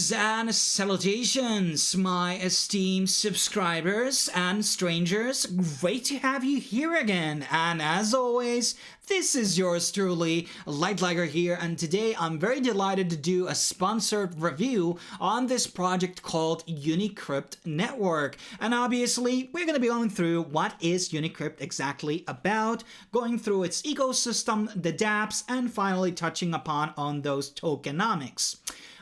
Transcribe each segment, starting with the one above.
Greetings and salutations, my esteemed subscribers and strangers. Great to have you here again. And as always, this is yours truly, Lightliger here, and today I'm very delighted to do a sponsored review on this project called Unicrypt Network. And obviously, we're going to be going through what is Unicrypt exactly about, going through its ecosystem, the dApps, and finally touching upon on those tokenomics.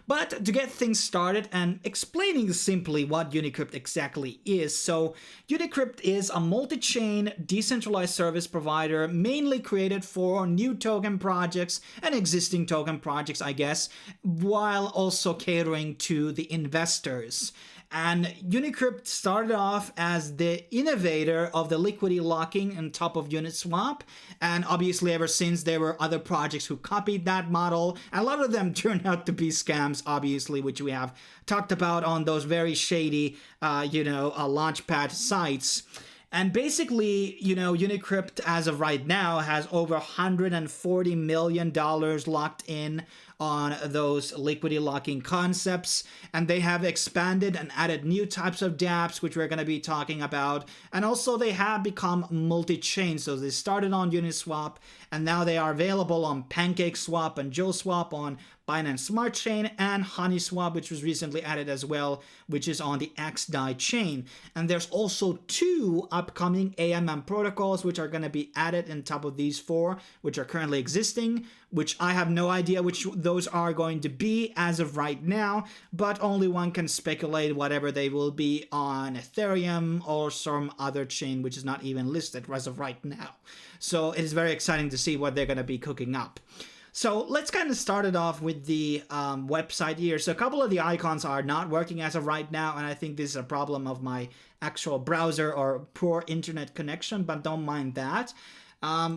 But to get things started and explaining simply what Unicrypt exactly is, so Unicrypt is a multi-chain decentralized service provider mainly created for new token projects and existing token projects, I guess, while also catering to the investors. And Unicrypt started off as the innovator of the liquidity locking on top of Uniswap. And obviously ever since there were other projects who copied that model. And a lot of them turned out to be scams, obviously, which we have talked about on those very shady, launchpad sites. And basically, Unicrypt as of right now has over $140 million locked in on those liquidity locking concepts, and they have expanded and added new types of dApps, which we're going to be talking about, and also they have become multi-chain. So they started on Uniswap, and now they are available on PancakeSwap and JoeSwap on Binance Smart Chain, and HoneySwap, which was recently added as well, which is on the XDAI chain. And there's also two upcoming AMM protocols which are going to be added on top of these four, which are currently existing, which I have no idea which those are going to be as of right now, but only one can speculate whatever they will be on Ethereum or some other chain which is not even listed as of right now. So it is very exciting to see what they're going to be cooking up. So let's kind of start it off with the website here. So a couple of the icons are not working as of right now, and I think this is a problem of my actual browser or poor internet connection, but don't mind that.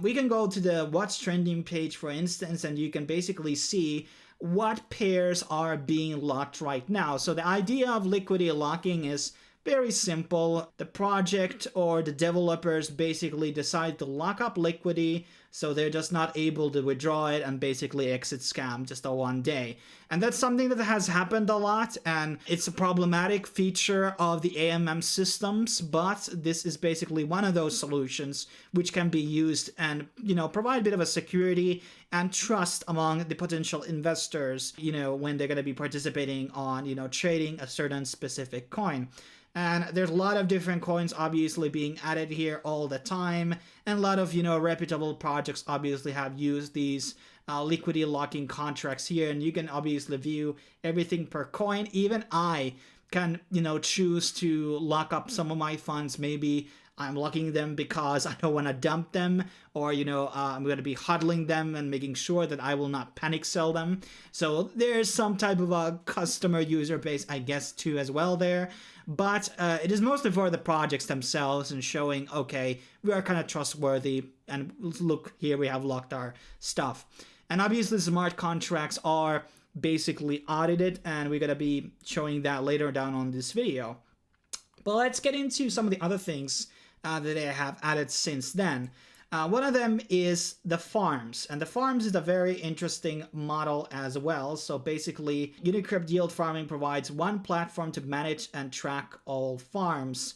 We can go to the What's Trending page, for instance, and you can basically see what pairs are being locked right now. So the idea of liquidity locking is very simple. The project or the developers basically decide to lock up liquidity so they're just not able to withdraw it and basically exit scam just a one day. And that's something that has happened a lot, and it's a problematic feature of the AMM systems, but this is basically one of those solutions which can be used and, provide a bit of a security and trust among the potential investors, when they're going to be participating on, trading a certain specific coin. And there's a lot of different coins obviously being added here all the time, and a lot of reputable projects obviously have used these liquidity locking contracts here, and you can obviously view everything per coin. Even I can choose to lock up some of my funds. Maybe I'm locking them because I don't want to dump them, or I'm going to be hodling them and making sure that I will not panic sell them. So there's some type of a customer user base, I guess, too as well there. But it is mostly for the projects themselves and showing, okay, we are kind of trustworthy, and look, here we have locked our stuff. And obviously smart contracts are basically audited, and we're going to be showing that later down on this video. But let's get into some of the other things that they have added since then. One of them is the farms, and the farms is a very interesting model as well. So basically, Unicrypt Yield Farming provides one platform to manage and track all farms.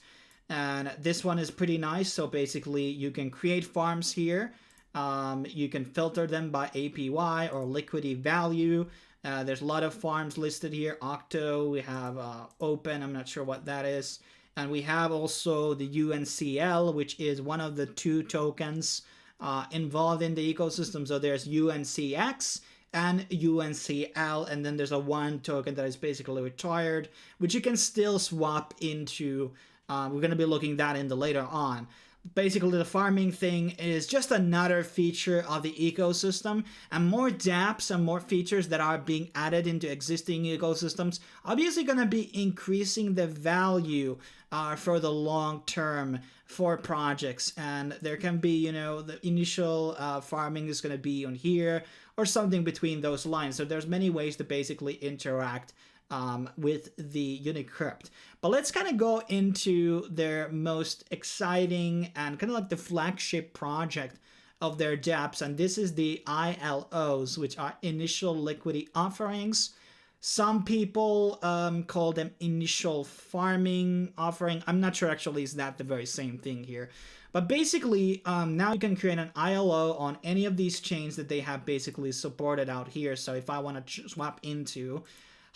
And this one is pretty nice. So basically, you can create farms here. You can filter them by APY or liquidity value. There's a lot of farms listed here. Octo, we have Open, I'm not sure what that is. And we have also the UNCL, which is one of the two tokens involved in the ecosystem. So there's UNCX and UNCL, and then there's a one token that is basically retired, which you can still swap into. We're going to be looking that into later on. Basically, the farming thing is just another feature of the ecosystem, and more dApps and more features that are being added into existing ecosystems obviously going to be increasing the value for the long term for projects. And there can be, the initial farming is going to be on here or something between those lines. So there's many ways to basically interact with the Unicrypt. But let's kind of go into their most exciting and kind of like the flagship project of their dApps, and this is the ILOs, which are initial liquidity offerings. Some people call them initial farming offering. I'm not sure actually is that the very same thing here. But basically, now you can create an ILO on any of these chains that they have basically supported out here. So if I want to swap into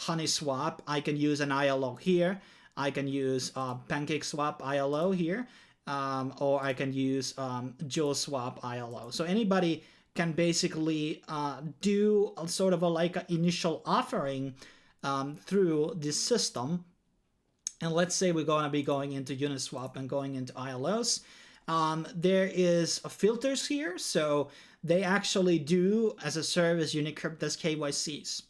HoneySwap, I can use an ILO here. I can use PancakeSwap ILO here. Or I can use JewelSwap ILO. So anybody can basically do a sort of like an initial offering through this system. And let's say we're going to be going into Uniswap and going into ILOs. There is filters here. So they actually do, as a service, Unicrypt does KYCs.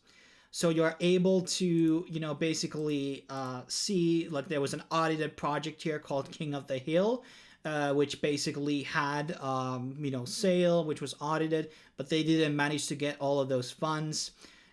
So you're able to, basically see, like there was an audited project here called King of the Hill, which basically had, sale, which was audited, but they didn't manage to get all of those funds.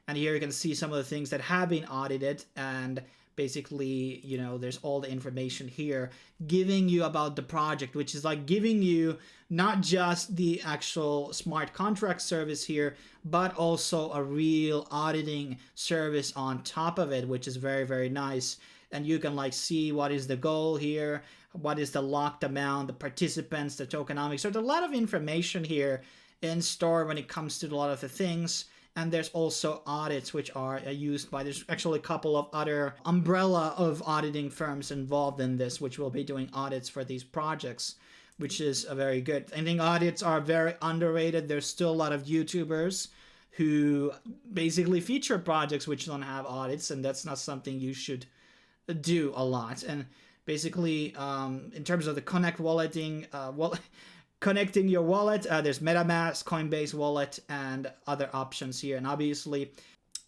And here you can see some of the things that have been audited, and basically, there's all the information here giving you about the project, which is like giving you not just the actual smart contract service here, but also a real auditing service on top of it, which is very, very nice. And you can like see what is the goal here, what is the locked amount, the participants, the tokenomics. So there's a lot of information here in store when it comes to a lot of the things. And there's also audits, which are used by, there's actually a couple of other umbrella of auditing firms involved in this, which will be doing audits for these projects, which is a very good. I think audits are very underrated. There's still a lot of YouTubers who basically feature projects which don't have audits, and that's not something you should do a lot. And basically, in terms of the Connect walleting, connecting your wallet, there's MetaMask, Coinbase wallet, and other options here. And obviously,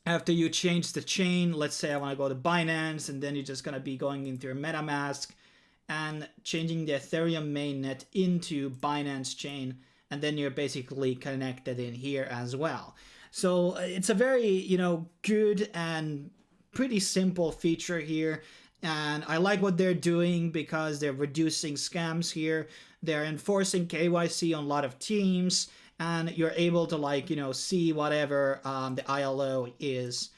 after you change the chain, let's say I want to go to Binance, and then you're just going to be going into your MetaMask and changing the Ethereum mainnet into Binance chain, and then you're basically connected in here as well. So it's a very, good and pretty simple feature here. And I like what they're doing because they're reducing scams here. They're enforcing KYC on a lot of teams, and you're able to see whatever the ILO is,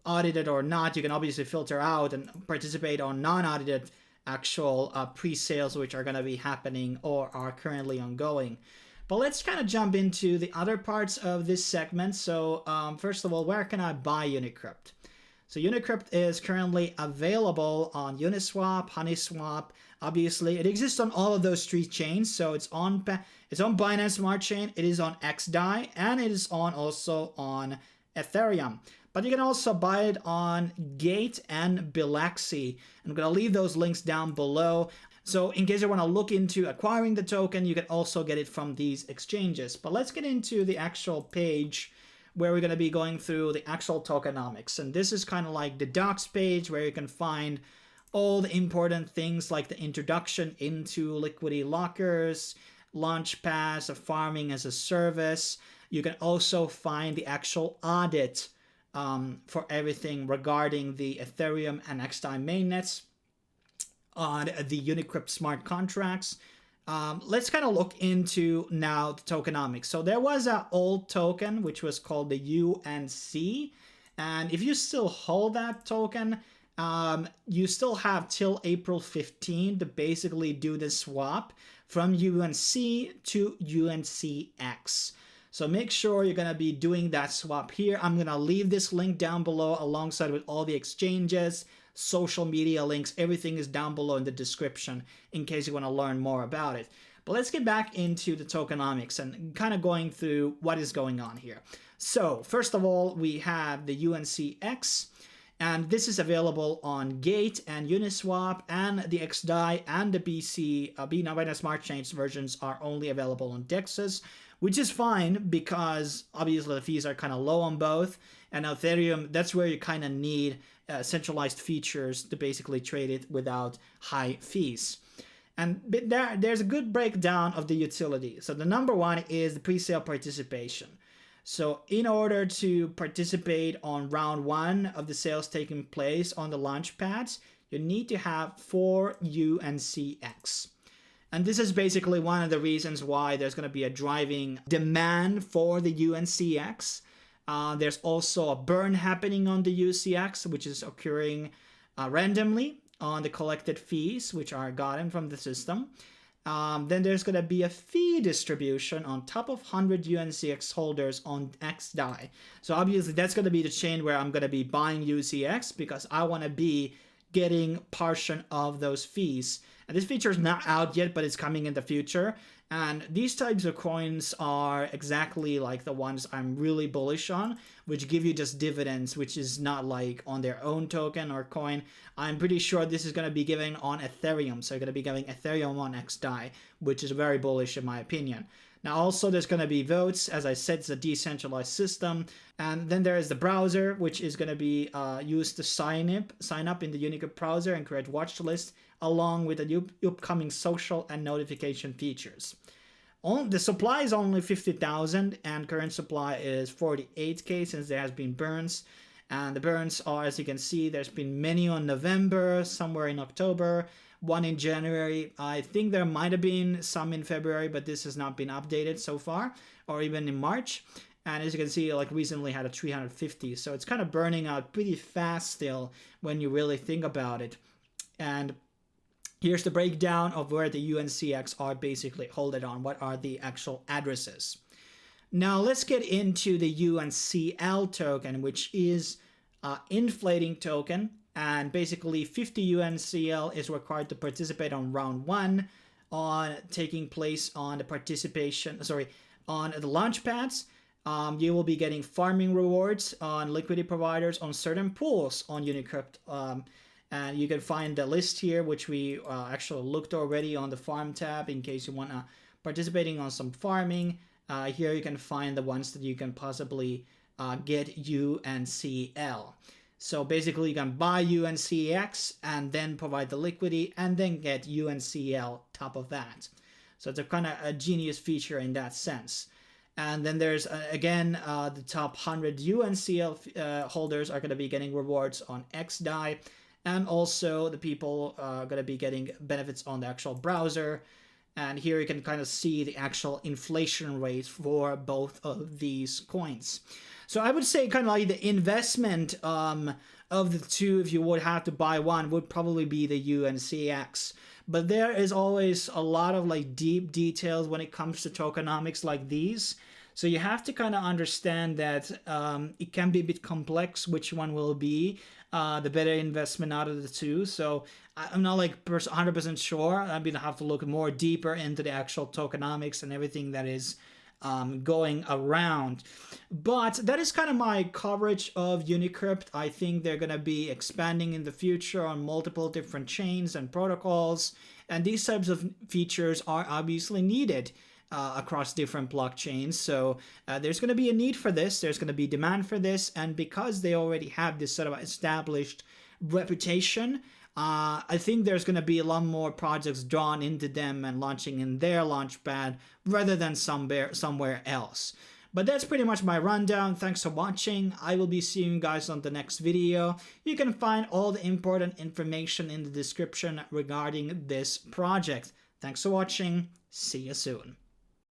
audited or not. You can obviously filter out and participate on non-audited actual pre-sales, which are going to be happening or are currently ongoing. But let's kind of jump into the other parts of this segment. So first of all, where can I buy Unicrypt? So Unicrypt is currently available on Uniswap, HoneySwap. Obviously, it exists on all of those three chains. So it's on Binance Smart Chain, it is on XDAI, and it is also on Ethereum. But you can also buy it on Gate and Bilaxi. I'm going to leave those links down below. So in case you want to look into acquiring the token, you can also get it from these exchanges. But let's get into the actual page where we're going to be going through the actual tokenomics. And this is kind of like the docs page where you can find all the important things like the introduction into liquidity lockers, launch pass, farming as a service. You can also find the actual audit for everything regarding the Ethereum and XDAI mainnets on the Unicrypt smart contracts. Let's kind of look into now the tokenomics. So there was an old token which was called the UNC, and if you still hold that token, you still have till April 15 to basically do the swap from UNC to UNCX. So make sure you're going to be doing that swap here. I'm going to leave this link down below alongside with all the exchanges, social media links. Everything is down below in the description in case you want to learn more about it. But let's get back into the tokenomics and kind of going through what is going on here. So first of all, we have the UNCX, and this is available on Gate and Uniswap, and the XDAI and the Binance Smart Chains versions are only available on DEXs, which is fine because obviously the fees are kind of low on both. And Ethereum, that's where you kind of need centralized features to basically trade it without high fees. And there's a good breakdown of the utility. So the number one is the pre-sale participation. So in order to participate on round one of the sales taking place on the launch pads, you need to have 4 UNCX. And this is basically one of the reasons why there's going to be a driving demand for the UNCX. There's also a burn happening on the UCX, which is occurring randomly on the collected fees, which are gotten from the system. Then there's going to be a fee distribution on top of 100 UNCX holders on XDAI. So obviously that's going to be the chain where I'm going to be buying UCX because I want to be getting portion of those fees. And this feature is not out yet, but it's coming in the future. And these types of coins are exactly like the ones I'm really bullish on, which give you just dividends, which is not like on their own token or coin. I'm pretty sure this is going to be given on Ethereum. So you're going to be giving Ethereum on XDAI, which is very bullish in my opinion. Now also there's going to be votes. As I said, it's a decentralized system. And then there is the browser, which is going to be used to sign up in the Unicrypt browser and create watch list, along with the upcoming social and notification features. The supply is only 50,000 and current supply is 48k since there has been burns. And the burns are, as you can see, there's been many on November, somewhere in October, one in January. I think there might have been some in February, but this has not been updated so far, or even in March. And as you can see, like recently had a 350. So it's kind of burning out pretty fast still when you really think about it. And here's the breakdown of where the UNCX are basically holding on. What are the actual addresses? Now let's get into the UNCL token, which is an inflating token. And basically 50 UNCL is required to participate on round 1 on taking place on the on the launch pads. You will be getting farming rewards on liquidity providers on certain pools on Unicrypt. And you can find the list here, which we actually looked already on the farm tab in case you want to participating on some farming. Here you can find the ones that you can possibly get UNCL. So basically you can buy UNCX and then provide the liquidity and then get UNCL top of that. So it's a kind of a genius feature in that sense. And then there's, again, the top 100 UNCL holders are going to be getting rewards on XDAI. And also the people are going to be getting benefits on the actual browser. And here you can kind of see the actual inflation rate for both of these coins. So I would say kind of like the investment of the two, if you would have to buy one, would probably be the UNCX. But there is always a lot of like deep details when it comes to tokenomics like these. So you have to kind of understand that it can be a bit complex which one will be the better investment out of the two. So I'm not like 100% sure. I'm going to have to look more deeper into the actual tokenomics and everything that is going around. But that is kind of my coverage of Unicrypt. I think they're going to be expanding in the future on multiple different chains and protocols. And these types of features are obviously needed across different blockchains. So there's going to be a need for this. There's going to be demand for this. And because they already have this sort of established reputation, I think there's going to be a lot more projects drawn into them and launching in their launchpad rather than somewhere else. But that's pretty much my rundown. Thanks for watching. I will be seeing you guys on the next video. You can find all the important information in the description regarding this project. Thanks for watching. See you soon.